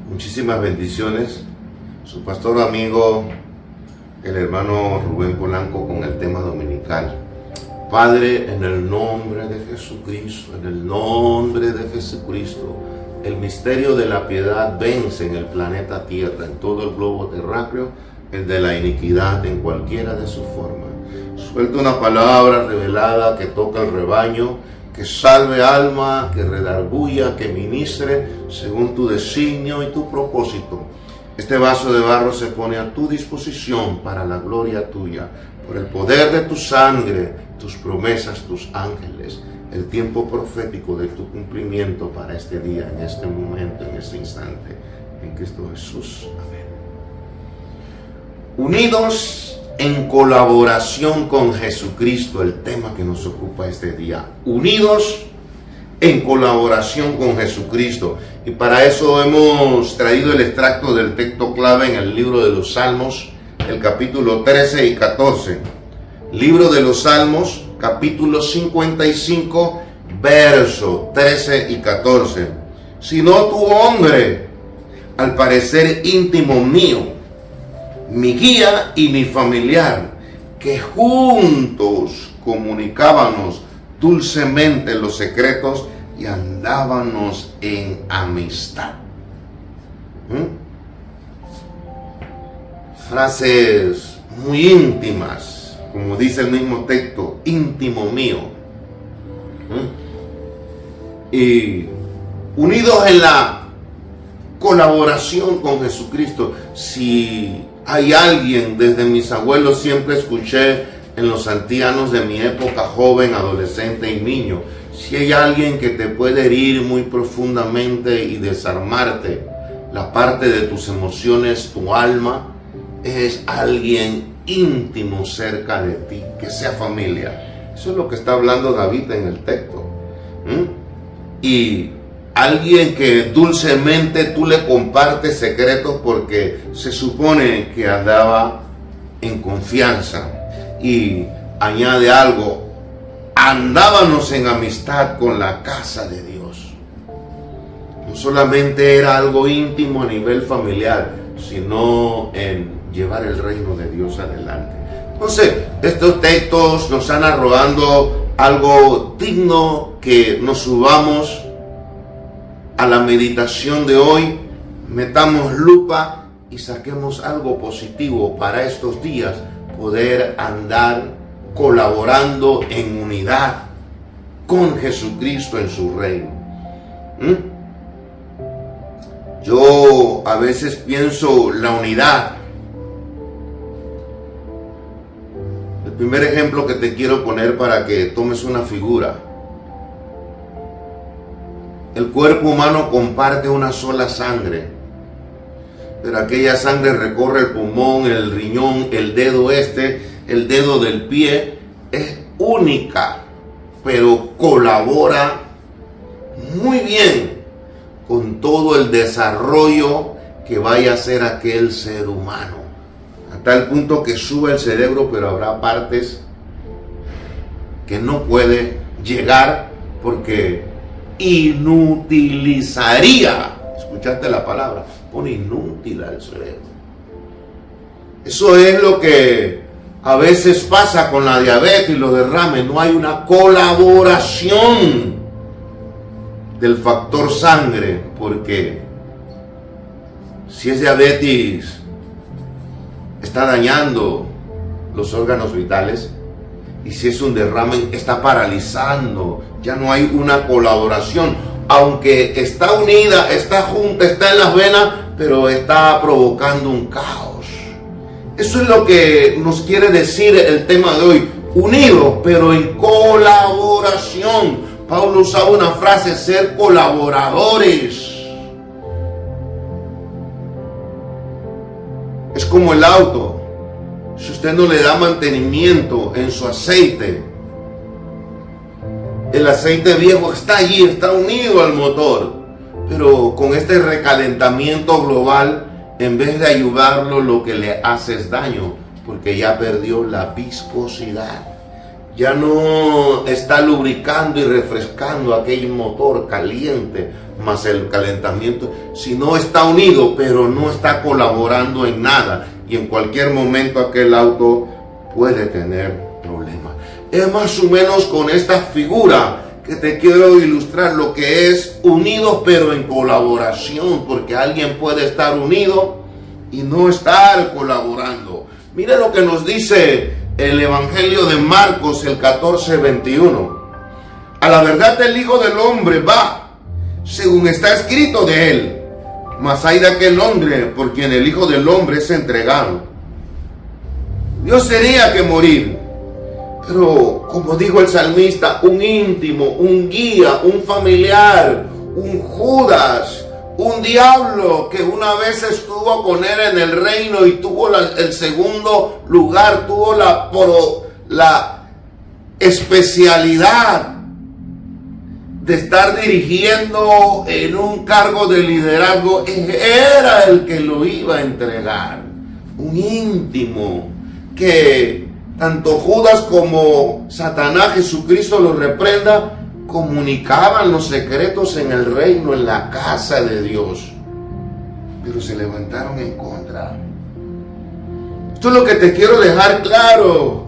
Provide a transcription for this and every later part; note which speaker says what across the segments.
Speaker 1: Muchísimas bendiciones. Su pastor amigo, el hermano Rubén Polanco, con el tema dominical. Padre, en el nombre de Jesucristo, en el nombre de Jesucristo, el misterio de la piedad vence en el planeta Tierra, en todo el globo terráqueo, el de la iniquidad en cualquiera de sus formas. Suelta una palabra revelada que toca el rebaño, que salve alma, que redarguya, que ministre según tu designio y tu propósito. Este vaso de barro se pone a tu disposición para la gloria tuya, por el poder de tu sangre, tus promesas, tus ángeles, el tiempo profético de tu cumplimiento para este día, en este momento, en este instante, en Cristo Jesús. Amén. Unidos en colaboración con Jesucristo, el tema que nos ocupa este día. Unidos en colaboración con Jesucristo. Y para eso hemos traído el extracto del texto clave en el libro de los Salmos, el capítulo 13 y 14. Libro de los Salmos, capítulo 55, verso 13 y 14. Sino tu hombre, al parecer íntimo mío, mi guía y mi familiar, que juntos comunicábamos dulcemente los secretos y andábamos en amistad. Frases muy íntimas, como dice el mismo texto, íntimo mío. Y unidos en la colaboración con Jesucristo. Si hay alguien, desde mis abuelos siempre escuché en los ancianos de mi época, joven, adolescente y niño, si hay alguien que te puede herir muy profundamente y desarmarte la parte de tus emociones, tu alma, es alguien íntimo cerca de ti, que sea familia. Eso es lo que está hablando David en el texto. Y alguien que dulcemente tú le compartes secretos porque se supone que andaba en confianza. Y añade algo, andábamos en amistad con la casa de Dios. No solamente era algo íntimo a nivel familiar, sino en llevar el reino de Dios adelante. Entonces, estos textos nos están arrojando algo digno que nos subamos a la meditación de hoy, metamos lupa y saquemos algo positivo para estos días, poder andar colaborando en unidad con Jesucristo en su reino. Yo a veces pienso la unidad. El primer ejemplo que te quiero poner para que tomes una figura. El cuerpo humano comparte una sola sangre, pero aquella sangre recorre el pulmón, el riñón, el dedo el dedo del pie, es única, pero colabora muy bien con todo el desarrollo que vaya a hacer aquel ser humano, a tal punto que sube el cerebro, pero habrá partes que no puede llegar porque inutilizaría, escuchaste la palabra, pone inútil al cerebro. Eso es lo que a veces pasa con la diabetes y los derrames. No hay una colaboración del factor sangre, porque si es diabetes está dañando los órganos vitales, y si es un derrame está paralizando. Ya no hay una colaboración, aunque está unida, está junta, está en las venas, pero está provocando un caos. Eso es lo que nos quiere decir el tema de hoy, unidos pero en colaboración. Pablo usaba una frase, ser colaboradores. Es como el auto. Si usted no le da mantenimiento en su aceite, el aceite viejo está allí, está unido al motor, pero con este recalentamiento global, en vez de ayudarlo, lo que le hace es daño, porque ya perdió la viscosidad. Ya no está lubricando y refrescando aquel motor caliente más el calentamiento, si no está unido, pero no está colaborando en nada, y en cualquier momento aquel auto puede tener problemas. Es más o menos con esta figura que te quiero ilustrar lo que es unidos pero en colaboración, porque alguien puede estar unido y no estar colaborando. Mire lo que nos dice el Evangelio de Marcos, el 14:21. A la verdad el Hijo del Hombre va, según está escrito de él, mas hay de aquel hombre por quien el Hijo del Hombre es entregado. Dios tenía que morir, pero como dijo el salmista, un íntimo, un guía, un familiar, un Judas, un diablo que una vez estuvo con él en el reino y tuvo el segundo lugar, tuvo la especialidad de estar dirigiendo en un cargo de liderazgo, era el que lo iba a entregar. Un íntimo que tanto Judas como Satanás, Jesucristo lo reprenda, comunicaban los secretos en el reino, en la casa de Dios, pero se levantaron en contra. Esto es lo que te quiero dejar claro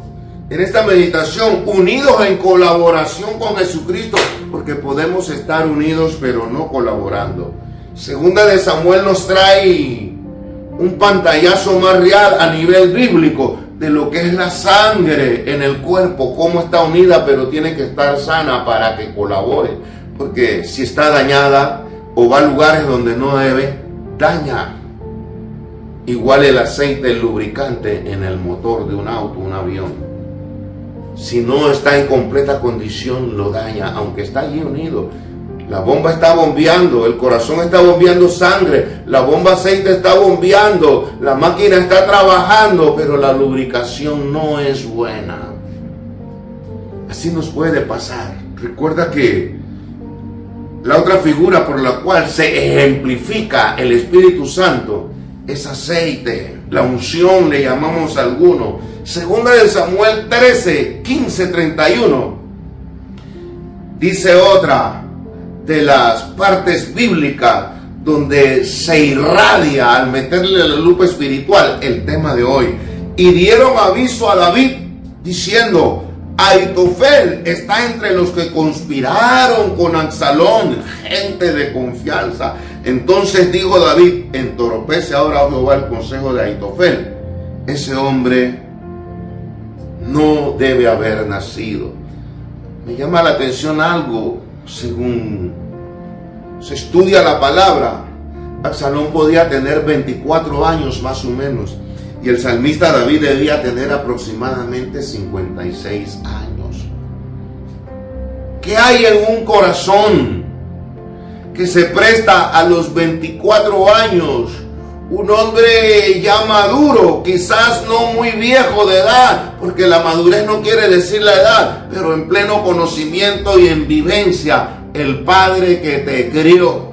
Speaker 1: en esta meditación, unidos en colaboración con Jesucristo, porque podemos estar unidos pero no colaborando. Segunda de Samuel nos trae un pantallazo más real a nivel bíblico de lo que es la sangre en el cuerpo, cómo está unida, pero tiene que estar sana para que colabore, porque si está dañada o va a lugares donde no debe, daña. Igual el aceite, el lubricante en el motor de un auto, un avión. Si no está en completa condición, lo daña, aunque está allí unido. La bomba está bombeando, el corazón está bombeando sangre, la bomba aceite está bombeando, la máquina está trabajando, pero la lubricación no es buena. Así nos puede pasar. Recuerda que la otra figura por la cual se ejemplifica el Espíritu Santo es aceite, la unción le llamamos a algunos. Segunda de Samuel 13, 15, 31. Dice otra de las partes bíblicas donde se irradia al meterle la lupa espiritual el tema de hoy. Y dieron aviso a David diciendo: Ahitofel está entre los que conspiraron con Absalón, gente de confianza. Entonces dijo David: entorpece ahora, Jehová, el consejo de Ahitofel. Ese hombre no debe haber nacido. Me llama la atención algo. Según se estudia la palabra, Absalón podía tener 24 años más o menos, y el salmista David debía tener aproximadamente 56 años. ¿Qué hay en un corazón que se presta a los 24 años? Un hombre ya maduro, quizás no muy viejo de edad, porque la madurez no quiere decir la edad, pero en pleno conocimiento y en vivencia, el padre que te crió.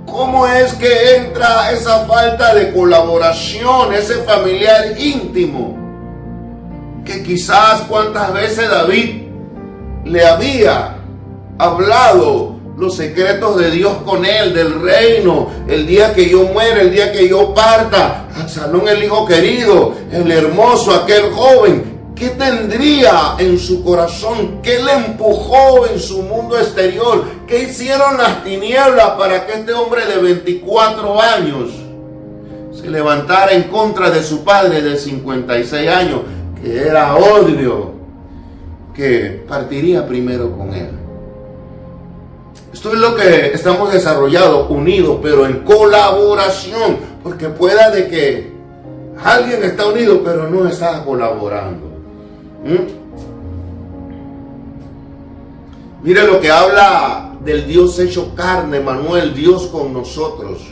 Speaker 1: ¿Cómo es que entra esa falta de colaboración, ese familiar íntimo? Que quizás cuántas veces David le había hablado los secretos de Dios con él, del reino. El día que yo muera, el día que yo parta, Absalón, el hijo querido, el hermoso, aquel joven, ¿qué tendría en su corazón? ¿Qué le empujó en su mundo exterior? ¿Qué hicieron las tinieblas para que este hombre de 24 años se levantara en contra de su padre de 56 años, que era obvio que partiría primero con él? Esto es lo que estamos desarrollando, unidos, pero en colaboración, porque pueda de que alguien está unido, pero no está colaborando. Mire lo que habla del Dios hecho carne, Manuel, Dios con nosotros.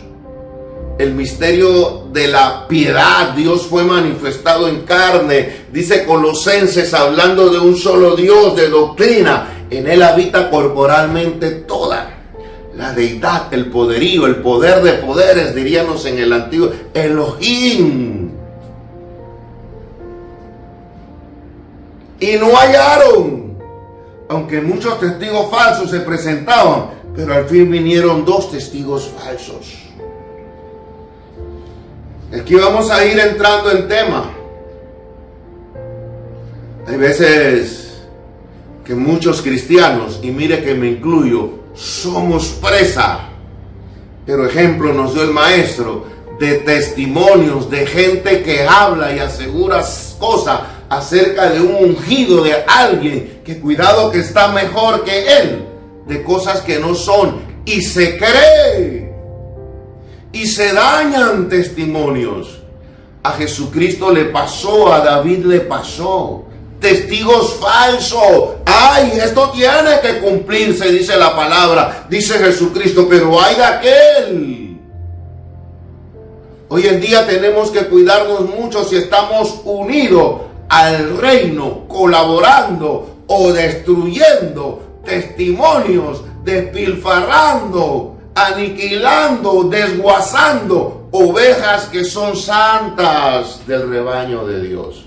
Speaker 1: El misterio de la piedad, Dios fue manifestado en carne. Dice Colosenses, hablando de un solo Dios, de doctrina. En él habita corporalmente toda la deidad, el poderío, el poder de poderes, diríamos en el antiguo, Elohim. Y no hallaron, aunque muchos testigos falsos se presentaban, pero al fin vinieron 2 testigos falsos. Aquí vamos a ir entrando en tema. Hay veces que muchos cristianos, y mire que me incluyo, somos presa. Pero ejemplo nos dio el maestro de testimonios de gente que habla y asegura cosas acerca de un ungido de alguien que cuidado que está mejor que él, de cosas que no son, y se cree y se dañan testimonios. A Jesucristo le pasó, a David le pasó. Testigos falsos. Ay, esto tiene que cumplirse, dice la palabra, dice Jesucristo, pero ay de aquel. Hoy en día tenemos que cuidarnos mucho si estamos unidos al reino, colaborando o destruyendo testimonios, despilfarrando, aniquilando, desguazando ovejas que son santas del rebaño de Dios.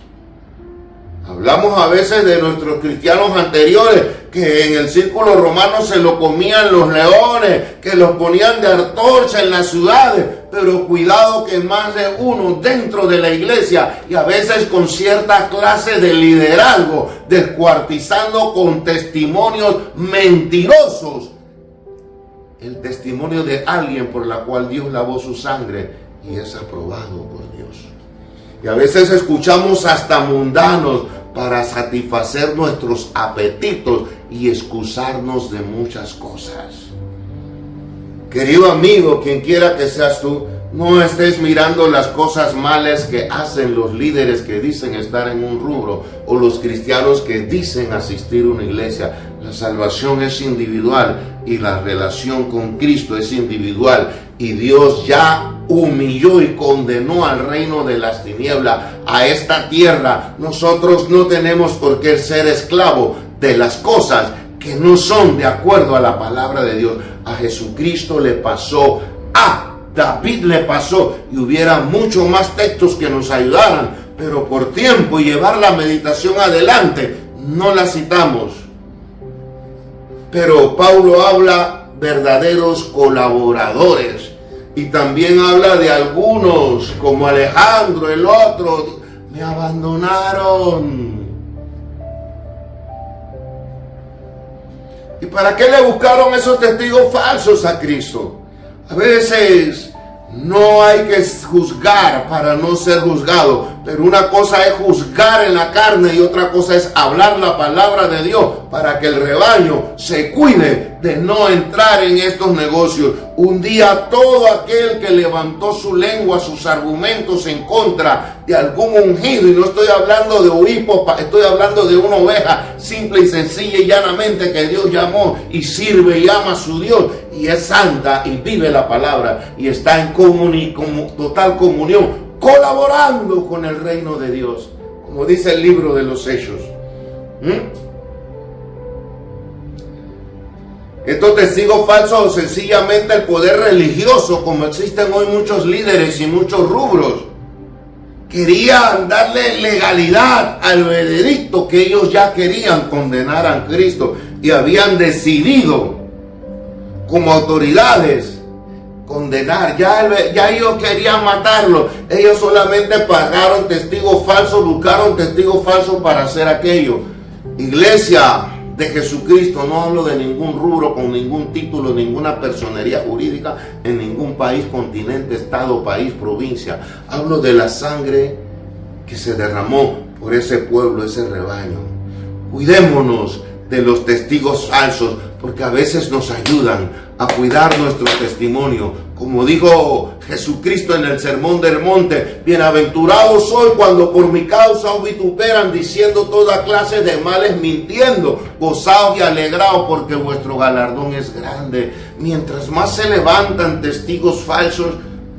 Speaker 1: Hablamos a veces de nuestros cristianos anteriores que en el círculo romano se lo comían los leones, que los ponían de antorcha en las ciudades, pero cuidado que más de uno dentro de la iglesia y a veces con cierta clase de liderazgo, descuartizando con testimonios mentirosos el testimonio de alguien por la cual Dios lavó su sangre y es aprobado por Dios. Y a veces escuchamos hasta mundanos para satisfacer nuestros apetitos y excusarnos de muchas cosas. Querido amigo, quien quiera que seas tú, no estés mirando las cosas malas que hacen los líderes que dicen estar en un rubro o los cristianos que dicen asistir a una iglesia. La salvación es individual y la relación con Cristo es individual. Y Dios ya humilló y condenó al reino de las tinieblas, a esta tierra. Nosotros no tenemos por qué ser esclavos de las cosas que no son de acuerdo a la palabra de Dios. A Jesucristo le pasó, a David le pasó, y hubiera muchos más textos que nos ayudaran, pero por tiempo y llevar la meditación adelante, no la citamos. Pero Pablo habla verdaderos colaboradores, y también habla de algunos como Alejandro, el otro, me abandonaron. ¿Y para qué le buscaron esos testigos falsos a Cristo? A veces no hay que juzgar para no ser juzgado, pero una cosa es juzgar en la carne y otra cosa es hablar la palabra de Dios para que el rebaño se cuide de no entrar en estos negocios. Un día todo aquel que levantó su lengua, sus argumentos en contra de algún ungido, y no estoy hablando de obispo, estoy hablando de una oveja simple y sencilla y llanamente que Dios llamó y sirve y ama a su Dios y es santa y vive la palabra y está en total comunión, colaborando con el reino de Dios, como dice el libro de los Hechos. Estos testigos falsos, sencillamente el poder religioso, como existen hoy muchos líderes y muchos rubros, querían darle legalidad al veredicto que ellos ya querían condenar a Cristo y habían decidido como autoridades condenar. Ya ellos querían matarlo. Ellos solamente pagaron testigos falsos, buscaron testigos falsos para hacer aquello. Iglesia de Jesucristo, no hablo de ningún rubro con ningún título, ninguna personería jurídica en ningún país, continente, estado, país, provincia. Hablo de la sangre que se derramó por ese pueblo, ese rebaño. Cuidémonos de los testigos falsos, porque a veces nos ayudan a cuidar nuestro testimonio. Como dijo Jesucristo en el Sermón del Monte, bienaventurado soy cuando por mi causa os vituperan, diciendo toda clase de males, mintiendo. Gozaos y alegraos, porque vuestro galardón es grande. Mientras más se levantan testigos falsos,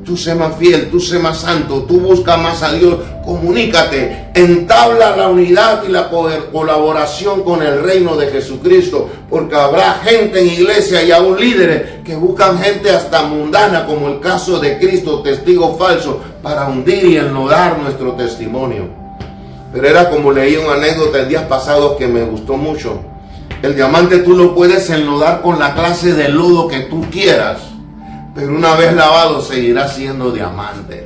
Speaker 1: tú sé más fiel, tú sé más santo, tú busca más a Dios, comunícate, entabla la unidad y la colaboración con el reino de Jesucristo, porque habrá gente en iglesia y aún líderes que buscan gente hasta mundana, como el caso de Cristo, testigos falsos, para hundir y enlodar nuestro testimonio. Pero era como leí una anécdota en días pasados que me gustó mucho. El diamante tú lo puedes enlodar con la clase de lodo que tú quieras, pero una vez lavado seguirá siendo diamante.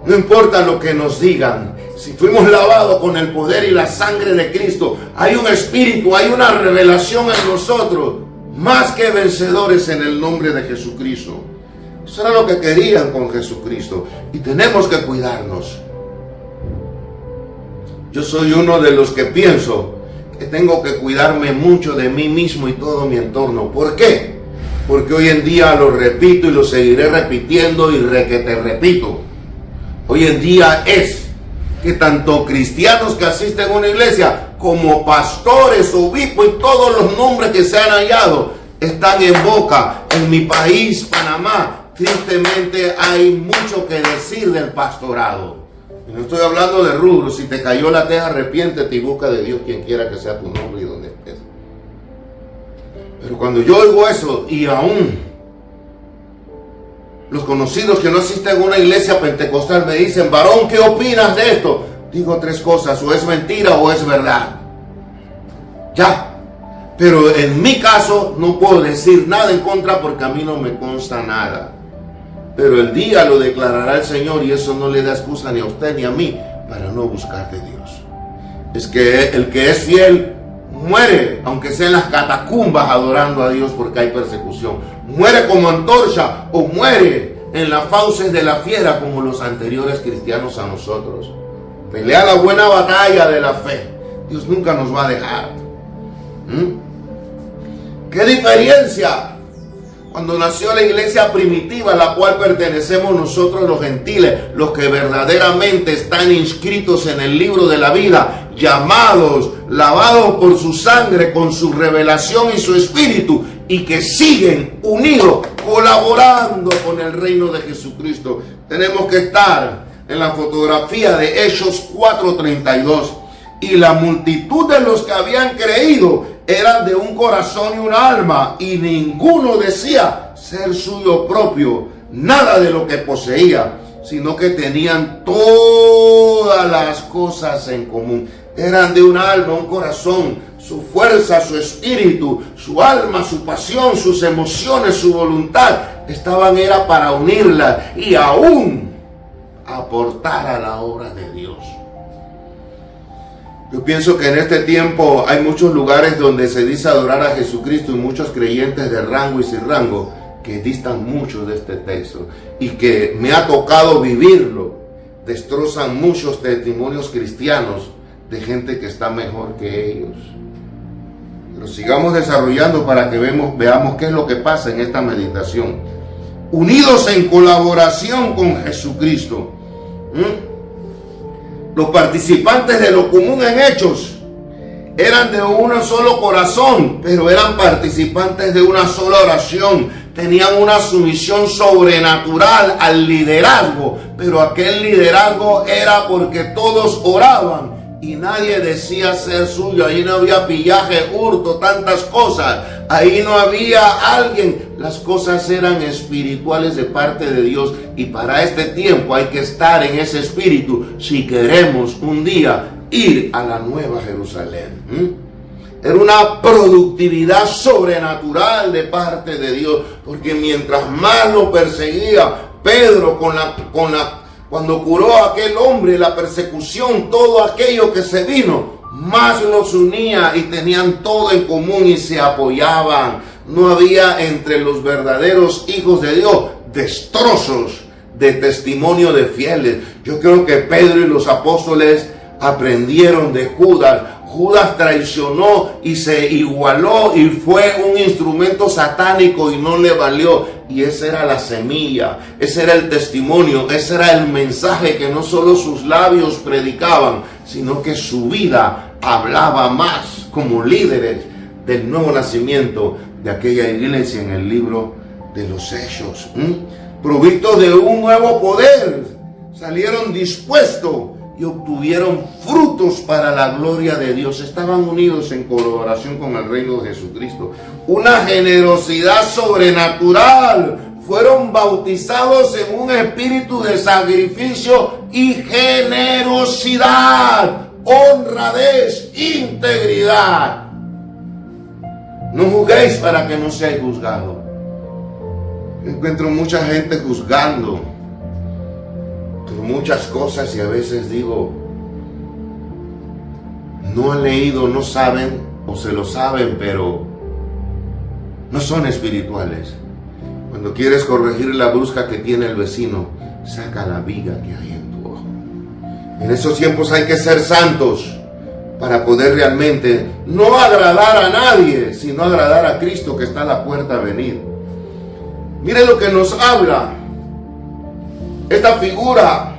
Speaker 1: No importa lo que nos digan, si fuimos lavados con el poder y la sangre de Cristo, hay un espíritu, hay una revelación en nosotros, más que vencedores en el nombre de Jesucristo. Eso era lo que querían con Jesucristo, y tenemos que cuidarnos. Yo soy uno de los que pienso que tengo que cuidarme mucho de mí mismo y todo mi entorno. ¿Por qué? Porque hoy en día lo repito y lo seguiré repitiendo y te repito. Hoy en día es que tanto cristianos que asisten a una iglesia como pastores, obispos y todos los nombres que se han hallado están en boca. En mi país, Panamá, tristemente hay mucho que decir del pastorado. Y no estoy hablando de rubro. Si te cayó la teja, arrepiéntete y busca de Dios quien quiera que sea tu nombre y donde estés. Pero cuando yo oigo eso, y aún los conocidos que no asisten a una iglesia pentecostal me dicen: varón, ¿qué opinas de esto? Digo tres cosas: o es mentira o es verdad. Ya. Pero en mi caso no puedo decir nada en contra porque a mí no me consta nada. Pero el día lo declarará el Señor, y eso no le da excusa ni a usted ni a mí para no buscar de Dios. Es que el que es fiel muere, aunque sea en las catacumbas adorando a Dios, porque hay persecución. Muere como antorcha o muere en las fauces de la fiera como los anteriores cristianos a nosotros. Pelea la buena batalla de la fe. Dios nunca nos va a dejar. ¿Qué diferencia? Cuando nació la iglesia primitiva, a la cual pertenecemos nosotros los gentiles, los que verdaderamente están inscritos en el libro de la vida, llamados, lavados por su sangre, con su revelación y su espíritu, y que siguen unidos, colaborando con el reino de Jesucristo. Tenemos que estar en la fotografía de Hechos 4:32. Y la multitud de los que habían creído eran de un corazón y una alma, y ninguno decía ser suyo propio nada de lo que poseía, sino que tenían todas las cosas en común. Eran de un alma, un corazón, su fuerza, su espíritu, su alma, su pasión, sus emociones, su voluntad, era para unirla y aún aportar a la obra de Dios. Yo pienso que en este tiempo hay muchos lugares donde se dice adorar a Jesucristo, y muchos creyentes de rango y sin rango que distan mucho de este texto, y que me ha tocado vivirlo. Destrozan muchos testimonios cristianos de gente que está mejor que ellos. Pero sigamos desarrollando para que veamos qué es lo que pasa en esta meditación. Unidos en colaboración con Jesucristo. Los participantes de lo común en Hechos eran de un solo corazón, pero eran participantes de una sola oración. Tenían una sumisión sobrenatural al liderazgo, pero aquel liderazgo era porque todos oraban y nadie decía ser suyo. Ahí no había pillaje, hurto, tantas cosas. Ahí no había alguien. Las cosas eran espirituales de parte de Dios, y para este tiempo hay que estar en ese espíritu si queremos un día ir a la Nueva Jerusalén. Era una productividad sobrenatural de parte de Dios, porque mientras más lo perseguía Pedro cuando curó a aquel hombre, la persecución, todo aquello que se vino, más los unía y tenían todo en común y se apoyaban. No había entre los verdaderos hijos de Dios destrozos de testimonio de fieles. Yo creo que Pedro y los apóstoles aprendieron de Judas. Judas traicionó y se igualó y fue un instrumento satánico y no le valió. Y esa era la semilla, ese era el testimonio, ese era el mensaje que no solo sus labios predicaban, sino que su vida hablaba más como líderes del nuevo nacimiento de aquella iglesia en el libro de los Hechos. Provistos de un nuevo poder, salieron dispuestos y obtuvieron frutos para la gloria de Dios. Estaban unidos en colaboración con el reino de Jesucristo. Una generosidad sobrenatural. Fueron bautizados en un espíritu de sacrificio y generosidad, honradez, integridad. No juzguéis para que no seáis juzgados. Encuentro mucha gente juzgando por muchas cosas y a veces digo, no han leído, no saben o se lo saben, pero no son espirituales. Cuando quieres corregir la brusca que tiene el vecino, saca la viga que hay en tu ojo. En esos tiempos hay que ser santos para poder realmente no agradar a nadie, sino agradar a Cristo que está a la puerta a venir. Mire lo que nos habla esta figura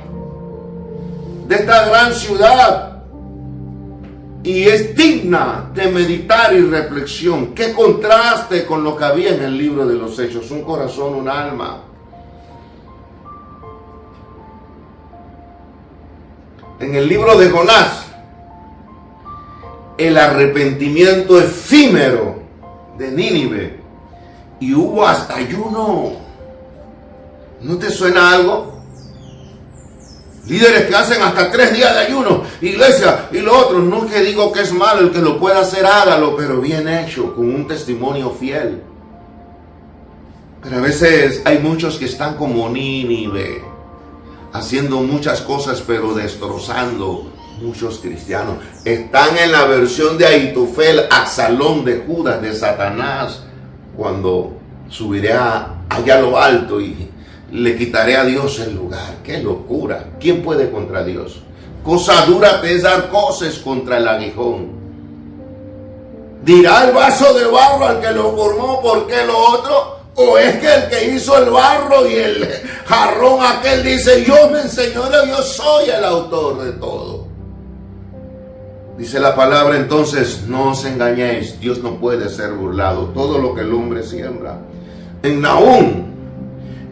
Speaker 1: de esta gran ciudad. Y es digna de meditar y reflexión. Qué contraste con lo que había en el libro de los Hechos. Un corazón, un alma. En el libro de Jonás, el arrepentimiento efímero de Nínive. Y hubo hasta ayuno. ¿No te suena algo? Líderes que hacen hasta 3 días de ayuno, iglesia y lo otro. No que digo que es malo, el que lo pueda hacer hágalo, pero bien hecho, con un testimonio fiel. Pero a veces hay muchos que están como Nínive, haciendo muchas cosas pero destrozando muchos cristianos. Están en la versión de Ahitofel, Absalón, de Judas, de Satanás, cuando subiré allá a lo alto y le quitaré a Dios el lugar. ¡Qué locura! ¿Quién puede contra Dios? Cosa dura te es dar coces contra el aguijón. ¿Dirá el vaso de barro al que lo formó por qué lo otro? ¿O es que el que hizo el barro y el jarrón aquel dice, yo me enseñoreo, yo soy el autor de todo? Dice la palabra entonces, no os engañéis, Dios no puede ser burlado. Todo lo que el hombre siembra. En Nahum,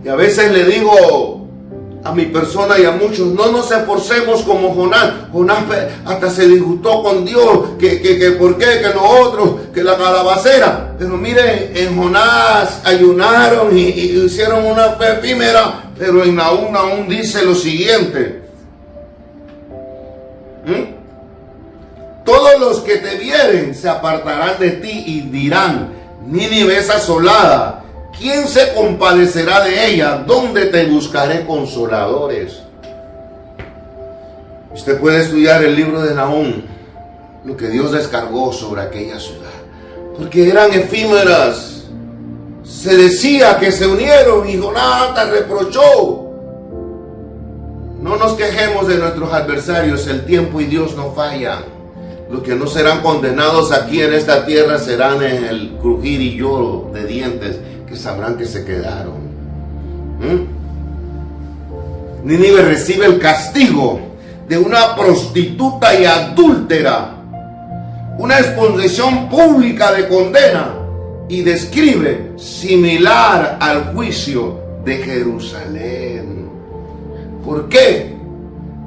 Speaker 1: y a veces le digo a mi persona y a muchos, no nos esforcemos como Jonás. Jonás hasta se disgustó con Dios, que por qué, que lo otro, que la calabacera. Pero mire, en Jonás ayunaron y hicieron una fe efímera, pero en Nahum dice lo siguiente. Todos los que te vieren se apartarán de ti y dirán, Nínive es asolada. ¿Quién se compadecerá de ella? ¿Dónde te buscaré consoladores? Usted puede estudiar el libro de Nahum, lo que Dios descargó sobre aquella ciudad, porque eran efímeras. Se decía que se unieron y Jonás hasta reprochó. No nos quejemos de nuestros adversarios, el tiempo y Dios no fallan. Los que no serán condenados aquí en esta tierra serán en el crujir y lloro de dientes, que sabrán que se quedaron. Nínive recibe el castigo de una prostituta y adúltera, una exposición pública de condena, y describe similar al juicio de Jerusalén. ¿Por qué?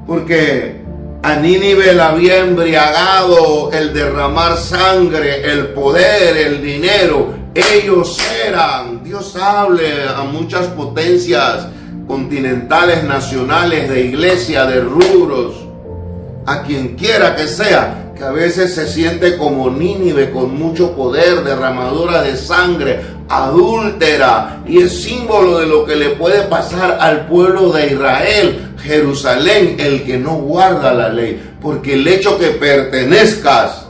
Speaker 1: Porque a Nínive la había embriagado el derramar sangre, el poder, el dinero. Ellos eran, Dios hable a muchas potencias continentales, nacionales, de iglesia, de rubros, a quien quiera que sea, que a veces se siente como Nínive, con mucho poder, derramadora de sangre, adúltera, y es símbolo de lo que le puede pasar al pueblo de Israel. Jerusalén, el que no guarda la ley, porque el hecho que pertenezcas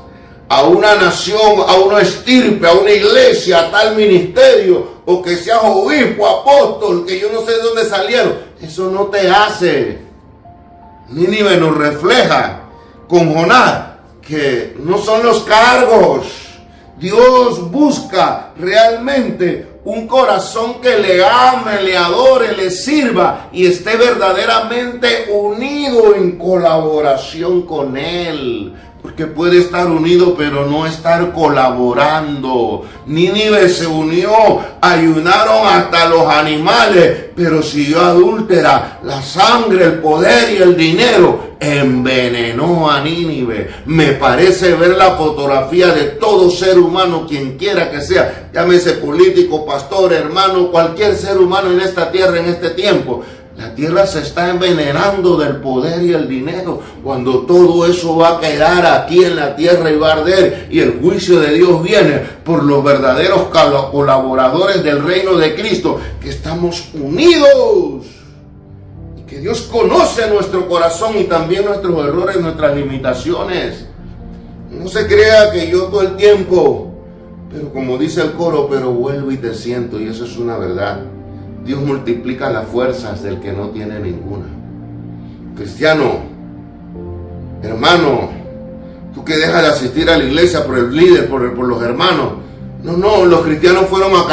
Speaker 1: a una nación, a una estirpe, a una iglesia, a tal ministerio, o que seas obispo, apóstol, que yo no sé de dónde salieron, eso no te hace. Nínive nos refleja con Jonás que no son los cargos. Dios busca realmente un corazón que le ame, le adore, le sirva y esté verdaderamente unido en colaboración con Él. Porque puede estar unido pero no estar colaborando. Nínive se unió, ayunaron hasta los animales, pero siguió adúltera. La sangre, el poder y el dinero envenenó a Nínive. Me parece ver la fotografía de todo ser humano, quien quiera que sea, llámese político, pastor, hermano, cualquier ser humano en esta tierra, en este tiempo. La tierra se está envenenando del poder y el dinero, cuando todo eso va a quedar aquí en la tierra y va a arder, y el juicio de Dios viene por los verdaderos colaboradores del reino de Cristo, que estamos unidos, y que Dios conoce nuestro corazón y también nuestros errores, nuestras limitaciones. No se crea que yo todo el tiempo, pero como dice el coro, pero vuelvo y te siento, y eso es una verdad. Dios multiplica las fuerzas del que no tiene ninguna. Cristiano, hermano, tú que dejas de asistir a la iglesia por el líder, por los hermanos. No, los cristianos fueron a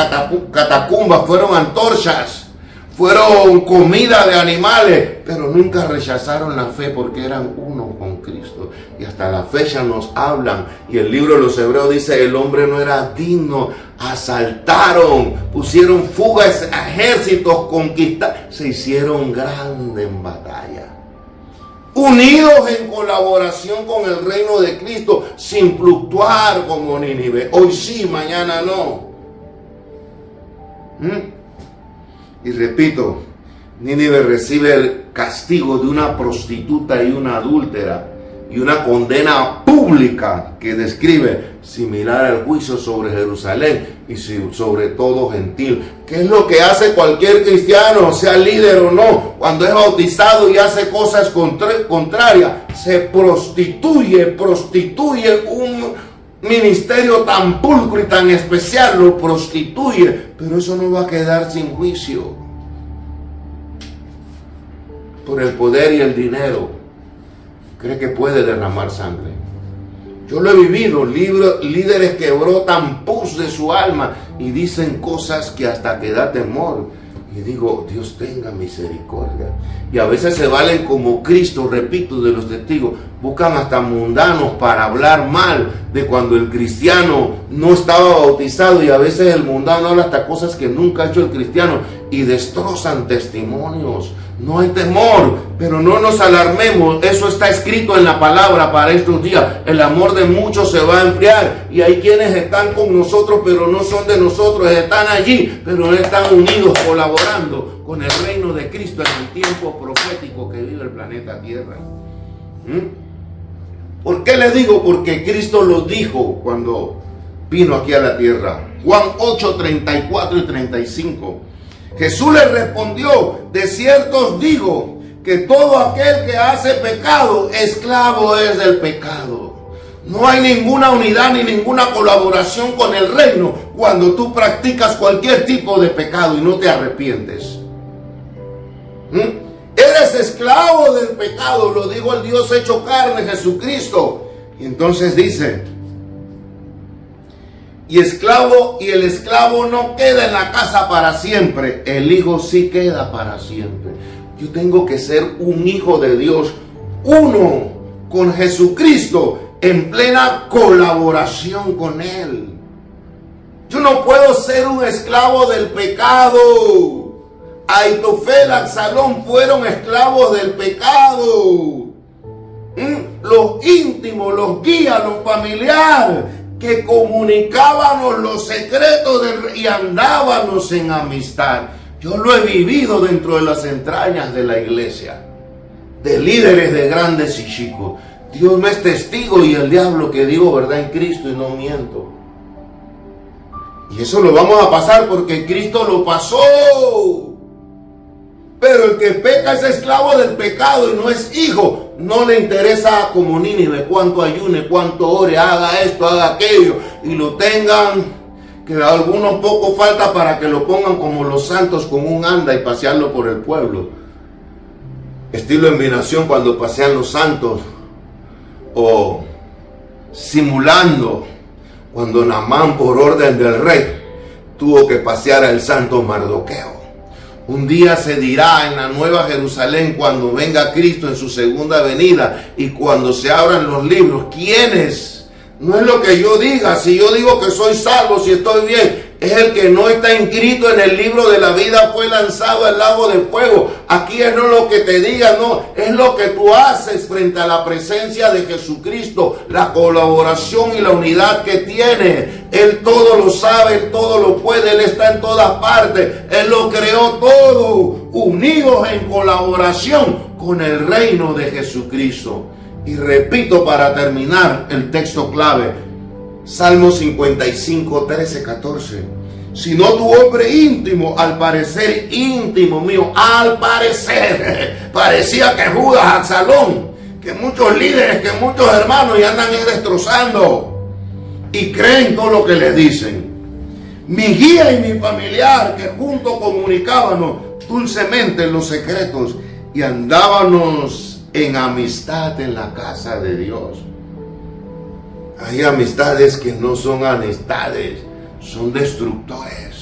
Speaker 1: catacumbas, fueron antorchas, fueron comida de animales, pero nunca rechazaron la fe porque eran uno con Cristo. Y hasta la fecha nos hablan, y el libro de los Hebreos dice, el hombre no era digno, asaltaron, pusieron fugas a ejércitos, conquistaron, se hicieron grandes en batalla. Unidos en colaboración con el reino de Cristo, sin fluctuar como Nínive. Hoy sí, mañana no. Y repito, Nínive recibe el castigo de una prostituta y una adúltera, y una condena pública que describe similar al juicio sobre Jerusalén y sobre todo gentil. ¿Qué es lo que hace cualquier cristiano, sea líder o no, cuando es bautizado y hace cosas contrarias? Se prostituye un ministerio tan pulcro y tan especial, lo prostituye, pero eso no va a quedar sin juicio por el poder y el dinero. Cree que puede derramar sangre. Yo lo he vivido, líderes que brotan pus de su alma y dicen cosas que hasta que da temor. Y digo, Dios tenga misericordia. Y a veces se valen como Cristo, repito, de los testigos. Buscan hasta mundanos para hablar mal de cuando el cristiano no estaba bautizado. Y a veces el mundano habla hasta cosas que nunca ha hecho el cristiano. Y destrozan testimonios. No hay temor, pero no nos alarmemos. Eso está escrito en la palabra para estos días. El amor de muchos se va a enfriar. Y hay quienes están con nosotros, pero no son de nosotros. Están allí, pero no están unidos, colaborando con el reino de Cristo en el tiempo profético que vive el planeta Tierra. ¿Por qué les digo? Porque Cristo lo dijo cuando vino aquí a la tierra. Juan 8, 34 y 35. Jesús le respondió, de cierto os digo, que todo aquel que hace pecado, esclavo es del pecado. No hay ninguna unidad ni ninguna colaboración con el reino cuando tú practicas cualquier tipo de pecado y no te arrepientes. Eres esclavo del pecado, lo dijo el Dios hecho carne, Jesucristo. Y entonces dice, y el esclavo no queda en la casa para siempre, el hijo sí queda para siempre. Yo tengo que ser un hijo de Dios, uno con Jesucristo, en plena colaboración con Él. Yo no puedo ser un esclavo del pecado. Aitofel, Absalón fueron esclavos del pecado. Los íntimos, los guías, los familiares, que comunicábamos los secretos y andábamos en amistad. Yo lo he vivido dentro de las entrañas de la iglesia, de líderes de grandes y chicos. Dios me es testigo y el diablo que digo verdad en Cristo y no miento. Y eso lo vamos a pasar porque Cristo lo pasó. Pero el que peca es esclavo del pecado y no es hijo. No le interesa como Nínive cuánto ayune, cuánto ore, haga esto, haga aquello. Y lo tengan, que a algunos poco falta para que lo pongan como los santos con un anda y pasearlo por el pueblo. Estilo envinación cuando pasean los santos. O simulando cuando Naamán por orden del rey tuvo que pasear al santo Mardoqueo. Un día se dirá en la Nueva Jerusalén cuando venga Cristo en su segunda venida y cuando se abran los libros, ¿quiénes? No es lo que yo diga, si yo digo que soy salvo, si estoy bien, es el que no está inscrito en el libro de la vida, fue lanzado al lago de fuego. Aquí es no lo que te diga, no, es lo que tú haces frente a la presencia de Jesucristo, la colaboración y la unidad que tiene. Él todo lo sabe, Él todo lo puede, Él está en todas partes, Él lo creó todo, unidos en colaboración con el reino de Jesucristo. Y repito para terminar el texto clave, Salmo 55, 13, 14. Sino tu hombre íntimo, al parecer íntimo mío, al parecer, parecía que Judas, Absalón, que muchos líderes, que muchos hermanos ya andan destrozando y creen todo lo que les dicen. Mi guía y mi familiar, que juntos comunicábamos dulcemente en los secretos y andábamos en amistad en la casa de Dios. Hay amistades que no son amistades, son destructores.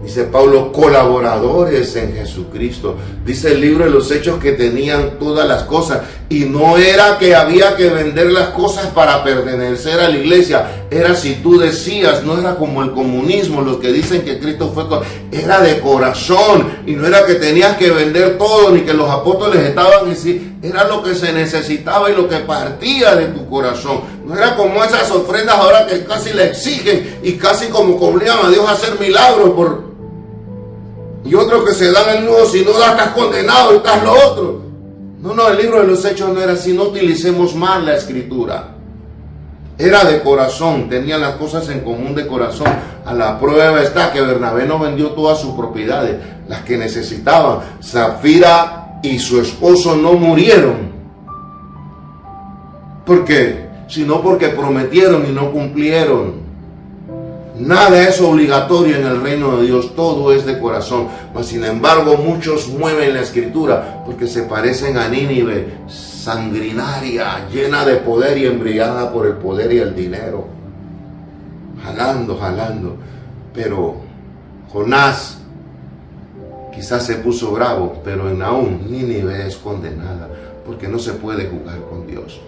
Speaker 1: Dice Pablo, colaboradores en Jesucristo. Dice el libro de los Hechos que tenían todas las cosas. Y no era que había que vender las cosas para pertenecer a la iglesia. Era si tú decías, no era como el comunismo, los que dicen que Cristo fue... Era de corazón. Y no era que tenías que vender todo, ni que los apóstoles estaban así. Era lo que se necesitaba y lo que partía de tu corazón. No era como esas ofrendas ahora que casi le exigen y casi como obligan a Dios a hacer milagros y otros que se dan el nudo, si no das estás condenado y estás lo otro. No, el libro de los Hechos no era así, no utilicemos mal la escritura. Era de corazón, tenían las cosas en común de corazón. A la prueba está que Bernabé no vendió todas sus propiedades, las que necesitaban. Zafira y su esposo no murieron. ¿Por qué? Sino porque prometieron y no cumplieron. Nada es obligatorio en el reino de Dios, todo es de corazón. Mas sin embargo muchos mueven la escritura porque se parecen a Nínive, sanguinaria, llena de poder y embriagada por el poder y el dinero. Jalando. Pero Jonás quizás se puso bravo, pero en aún Nínive es condenada porque no se puede jugar con Dios.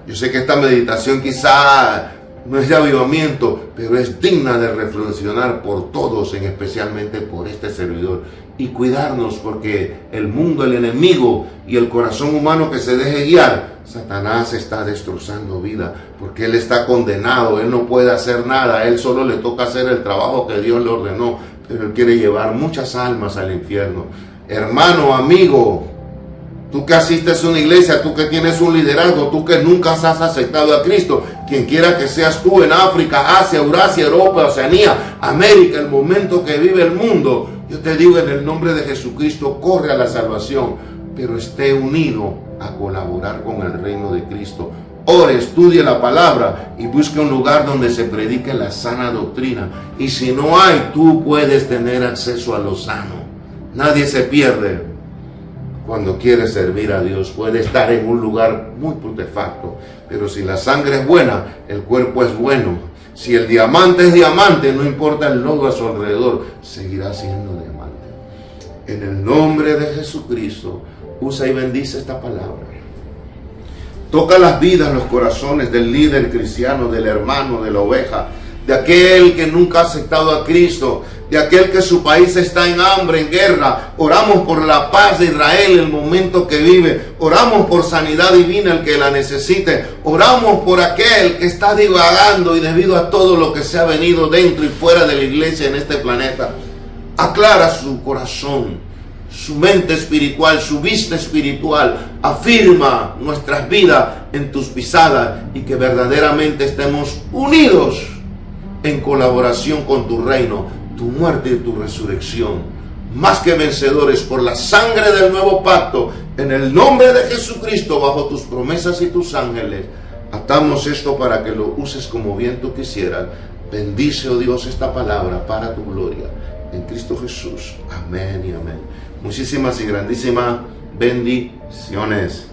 Speaker 1: Yo sé que esta meditación quizá no es de avivamiento, pero es digna de reflexionar por todos, en especialmente por este servidor. Y cuidarnos porque el mundo, el enemigo y el corazón humano que se deje guiar, Satanás está destrozando vida, porque él está condenado, él no puede hacer nada, a él solo le toca hacer el trabajo que Dios le ordenó, pero él quiere llevar muchas almas al infierno. Hermano, amigo, tú que asistes a una iglesia, tú que tienes un liderazgo, tú que nunca has aceptado a Cristo, quien quiera que seas tú en África, Asia, Eurasia, Europa, Oceanía, América, el momento que vive el mundo, yo te digo en el nombre de Jesucristo, corre a la salvación, pero esté unido a colaborar con el reino de Cristo. Ore, estudie la palabra y busque un lugar donde se predique la sana doctrina. Y si no hay, tú puedes tener acceso a lo sano. Nadie se pierde cuando quiere servir a Dios. Puede estar en un lugar muy putrefacto, pero si la sangre es buena, el cuerpo es bueno. Si el diamante es diamante, no importa el lodo a su alrededor, seguirá siendo diamante. En el nombre de Jesucristo, usa y bendice esta palabra. Toca las vidas, los corazones del líder cristiano, del hermano, de la oveja, de aquel que nunca ha aceptado a Cristo, de aquel que su país está en hambre, en guerra. Oramos por la paz de Israel, el momento que vive. Oramos por sanidad divina, el que la necesite. Oramos por aquel que está divagando y debido a todo lo que se ha venido dentro y fuera de la iglesia en este planeta. Aclara su corazón, su mente espiritual, su vista espiritual. Afirma nuestras vidas en tus pisadas y que verdaderamente estemos unidos en colaboración con tu reino, tu muerte y tu resurrección, más que vencedores por la sangre del nuevo pacto, en el nombre de Jesucristo, bajo tus promesas y tus ángeles. Atamos esto para que lo uses como bien tú quisieras. Bendice, oh Dios, esta palabra para tu gloria, en Cristo Jesús. Amén y amén. Muchísimas y grandísimas bendiciones.